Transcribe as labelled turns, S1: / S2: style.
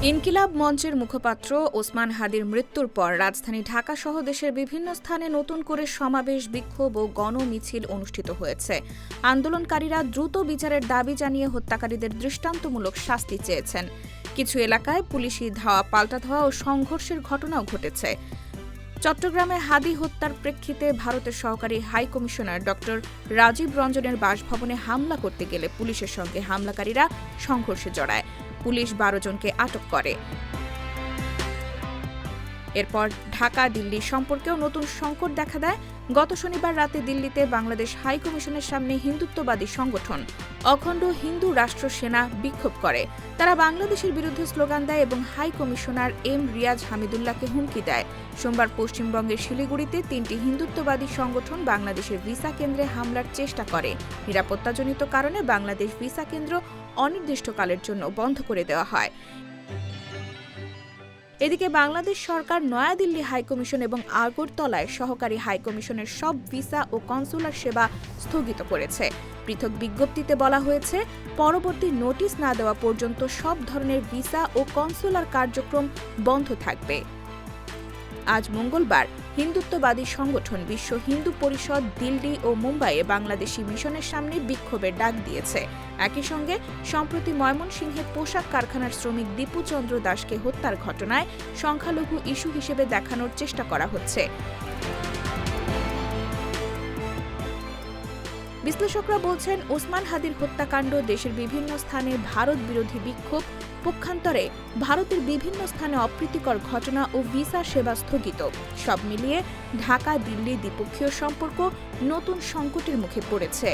S1: ইনকিলাব মঞ্চের মুখপাত্র ওসমান হাদির মৃত্যুর পর রাজধানী ঢাকা সহ দেশের বিভিন্ন স্থানে নতুন করে সমাবেশ, বিক্ষোভ ও গণমিছিল অনুষ্ঠিত হয়েছে। আন্দোলনকারীরা দ্রুত বিচারের দাবি জানিয়ে হত্যাকারীদের দৃষ্টান্তমূলক শাস্তি চেয়েছেন। কিছু এলাকায় পুলিশি ধাওয়া, পাল্টা ধাওয়া ও সংঘর্ষের ঘটনাও ঘটেছে। চট্টগ্রামে হাদি হত্যার প্রেক্ষিতে ভারতের সহকারী হাই কমিশনার ড রাজীব রঞ্জনের বাসভবনে হামলা করতে গেলে পুলিশের সঙ্গে হামলাকারীরা সংঘর্ষে জড়ায়। পুলিশ ১২ জনকে আটক করে। এরপর ঢাকা দিল্লি সম্পর্কেও নতুন সংকট দেখা দেয়। গত শনিবার রাতে দিল্লিতে বাংলাদেশ হাই কমিশনের সামনে হিন্দুত্ববাদী সংগঠন অখণ্ড হিন্দু রাষ্ট্র সেনা বিক্ষোভ করে। তারা বাংলাদেশের বিরুদ্ধে স্লোগান দেয় এবং হাই কমিশনার এম রিয়াজ হামিদুল্লাহকে হুমকি দেয়। সোমবার পশ্চিমবঙ্গের শিলিগুড়িতে ৩টি হিন্দুত্ববাদী সংগঠন বাংলাদেশের ভিসা কেন্দ্রে হামলার চেষ্টা করে। নিরাপত্তাজনিত কারণে বাংলাদেশ ভিসা কেন্দ্র অনির্দিষ্টকালের জন্য বন্ধ করে দেওয়া হয়। এদিকে বাংলাদেশ সরকার নয়াদিল্লি হাইকমিশন এবং আগরতলায় সহকারী হাইকমিশনের সব ভিসা ও কনসুলার সেবা স্থগিত করেছে। পৃথক বিজ্ঞপ্তিতে বলা হয়েছে, পরবর্তী নোটিশ না দেওয়া পর্যন্ত সব ধরনের ভিসা ও কনসুলার কার্যক্রম বন্ধ থাকবে। আজ মঙ্গলবার হিন্দুত্ববাদী সংগঠন বিশ্ব হিন্দু পরিষদ দিল্লি ও মুম্বাইয়ে বাংলাদেশি মিশনের সামনে বিক্ষোভের ডাক দিয়েছে। একই সঙ্গে সম্প্রতি ময়মনসিংহে পোশাক কারখানার শ্রমিক দীপু চন্দ্র দাসকে হত্যার ঘটনায় সংখ্যালঘু ইস্যু হিসেবে দেখানোর চেষ্টা করা হচ্ছে। বিশ্লেষকরা বলছেন, ওসমান হাদির হত্যাকাণ্ড দেশের বিভিন্ন স্থানে ভারত বিরোধী বিক্ষোভ, পক্ষান্তরে ভারতের বিভিন্ন স্থানে অপ্রীতিকর ঘটনা ও ভিসা সেবা স্থগিত, সব মিলিয়ে ঢাকা দিল্লি দ্বিপক্ষীয় সম্পর্ক নতুন সংকটের মুখে পড়েছে।